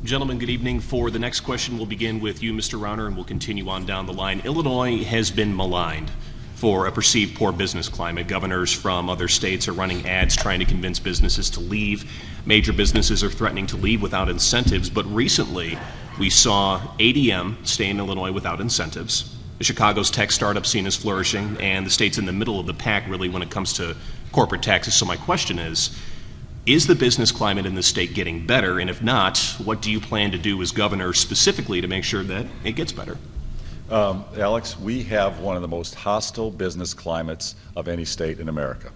Gentlemen, good evening. For the next question, we'll begin with you, Mr. Rauner, and we'll continue on down the line. Illinois has been maligned for a perceived poor business climate. Governors from other states are running ads trying to convince businesses to leave. Major businesses are threatening to leave without incentives, but recently we saw ADM stay in Illinois without incentives. Chicago's tech startup scene is flourishing, and the state's in the middle of the pack really when it comes to corporate taxes. So my question is the business climate in the state getting better? And if not, what do you plan to do as governor specifically to make sure that it gets better? Alex, we have one of the most hostile business climates of any state in America.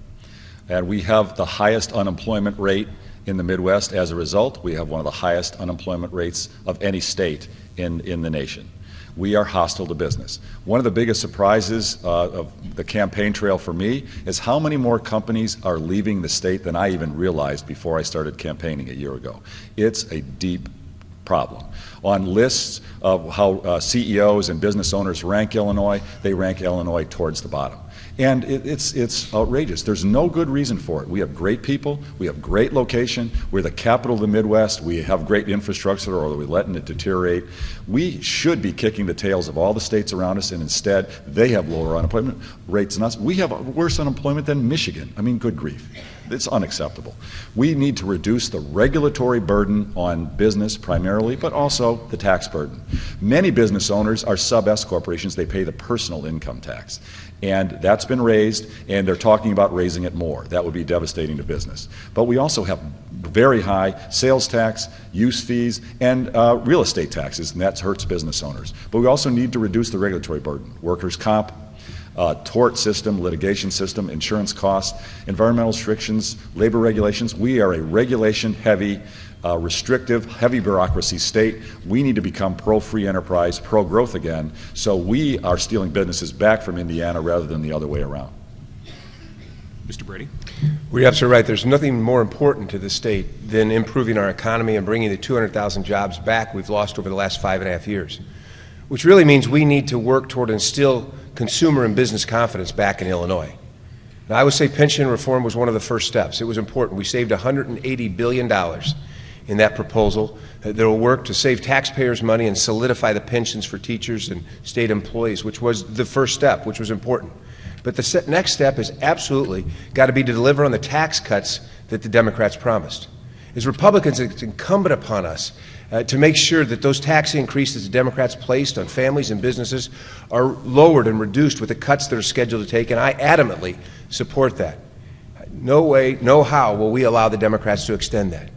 And we have the highest unemployment rate in the Midwest. As a result, we have one of the highest unemployment rates of any state in the nation. We are hostile to business. One of the biggest surprises of the campaign trail for me is how many more companies are leaving the state than I even realized before I started campaigning a year ago. It's a deep problem. On lists of how CEOs and business owners rank Illinois, they rank Illinois towards the bottom. And it's outrageous. There's no good reason for it. We have great people. We have great location. We're the capital of the Midwest. We have great infrastructure, or we're letting it deteriorate. We should be kicking the tails of all the states around us, and instead they have lower unemployment rates than us. We have worse unemployment than Michigan. I mean, good grief. It's unacceptable. We need to reduce the regulatory burden on business primarily, but also the tax burden. Many business owners are sub-S corporations. They pay the personal income tax. And that's been raised, and they're talking about raising it more. That would be devastating to business. But we also have very high sales tax, use fees, and real estate taxes, and that hurts business owners. But we also need to reduce the regulatory burden. Workers' comp, tort system, litigation system, insurance costs, environmental restrictions, labor regulations. We are a regulation-heavy, restrictive, heavy bureaucracy state. We need to become pro-free enterprise, pro-growth again, so we are stealing businesses back from Indiana rather than the other way around. Mr. Brady? Well, you're absolutely right. There's nothing more important to the state than improving our economy and bringing the 200,000 jobs back we've lost over the last 5.5 years, which really means we need to work toward instill consumer and business confidence back in Illinois. Now, I would say pension reform was one of the first steps. It was important. We saved $180 billion in that proposal that will work to save taxpayers money and solidify the pensions for teachers and state employees, which was the first step, which was important. But the next step is absolutely got to be to deliver on the tax cuts that the Democrats promised. As Republicans, it's incumbent upon us to make sure that those tax increases the Democrats placed on families and businesses are lowered and reduced with the cuts that are scheduled to take, and I adamantly support that. No way, no how will we allow the Democrats to extend that.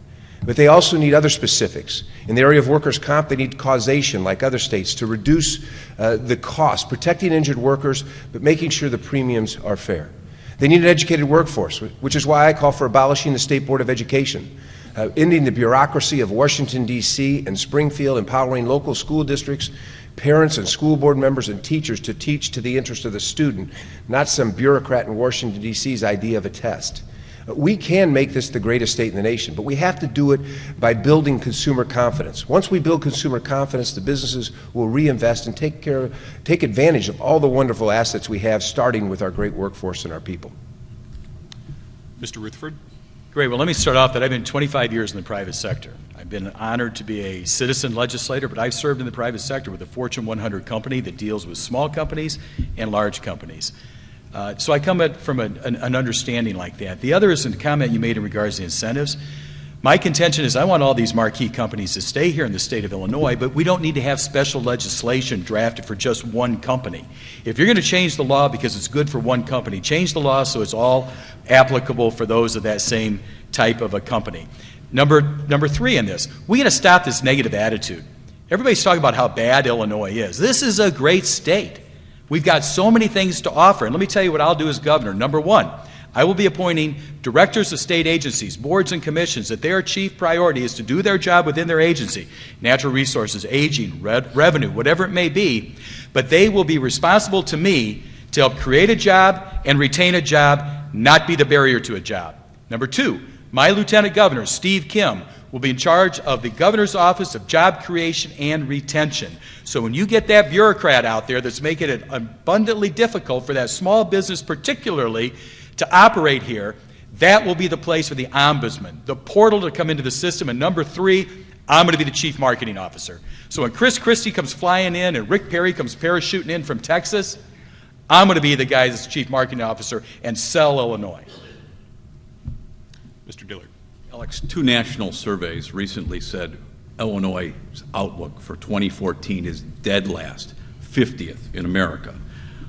But they also need other specifics. In the area of workers' comp, they need causation, like other states, to reduce the cost, protecting injured workers, but making sure the premiums are fair. They need an educated workforce, which is why I call for abolishing the State Board of Education, ending the bureaucracy of Washington, D.C. and Springfield, empowering local school districts, parents and school board members and teachers to teach to the interest of the student, not some bureaucrat in Washington, D.C.'s idea of a test. We can make this the greatest state in the nation, but we have to do it by building consumer confidence. Once we build consumer confidence, the businesses will reinvest and take advantage of all the wonderful assets we have, starting with our great workforce and our people. Mr. Rutherford? Great. Well, let me start off that I've been 25 years in the private sector. I've been honored to be a citizen legislator, but I've served in the private sector with a Fortune 100 company that deals with small companies and large companies. So I come from an understanding like that. The other is a comment you made in regards to incentives. My contention is I want all these marquee companies to stay here in the state of Illinois, but we don't need to have special legislation drafted for just one company. If you're going to change the law because it's good for one company, change the law so it's all applicable for those of that same type of a company. Number three in this, we got to stop this negative attitude. Everybody's talking about how bad Illinois is. This is a great state. We've got so many things to offer, and let me tell you what I'll do as governor. Number one, I will be appointing directors of state agencies, boards and commissions, that their chief priority is to do their job within their agency, natural resources, aging, revenue, whatever it may be, but they will be responsible to me to help create a job and retain a job, not be the barrier to a job. Number two, my lieutenant governor, Steve Kim, will be in charge of the Governor's Office of Job Creation and Retention. So when you get that bureaucrat out there that's making it abundantly difficult for that small business particularly to operate here, that will be the place for the ombudsman, the portal to come into the system. And number three, I'm going to be the chief marketing officer. So when Chris Christie comes flying in and Rick Perry comes parachuting in from Texas, I'm going to be the guy that's chief marketing officer and sell Illinois. Mr. Dillard. Alex, 2 national surveys recently said Illinois' outlook for 2014 is dead last, 50th in America.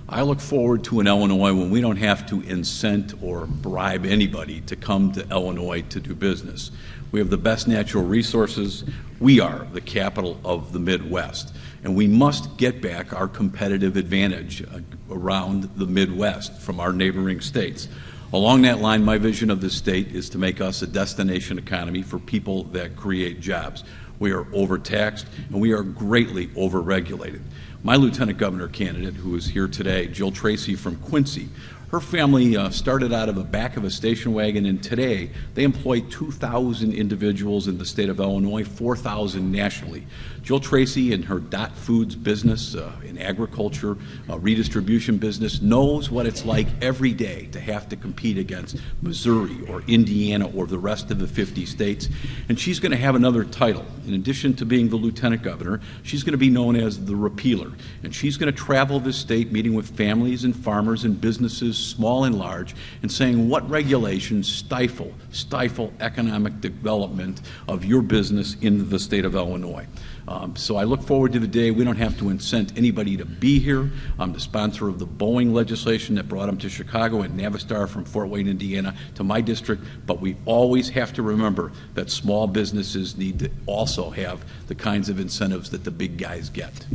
I look forward to an Illinois when we don't have to incent or bribe anybody to come to Illinois to do business. We have the best natural resources. We are the capital of the Midwest, and we must get back our competitive advantage around the Midwest from our neighboring states. Along that line, my vision of this state is to make us a destination economy for people that create jobs. We are overtaxed, and we are greatly overregulated. My lieutenant governor candidate, who is here today, Jill Tracy from Quincy, her family started out of the back of a station wagon, and today they employ 2,000 individuals in the state of Illinois, 4,000 nationally. Jill Tracy and her Dot Foods business, in agriculture, redistribution business, knows what it's like every day to have to compete against Missouri or Indiana or the rest of the 50 states. And she's going to have another title. In addition to being the lieutenant governor, she's going to be known as the repealer. And she's going to travel this state meeting with families and farmers and businesses, small and large, and saying what regulations stifle economic development of your business in the state of Illinois. So I look forward to the day we don't have to incent anybody to be here. I'm the sponsor of the Boeing legislation that brought them to Chicago and Navistar from Fort Wayne, Indiana to my district, but we always have to remember that small businesses need to also have the kinds of incentives that the big guys get.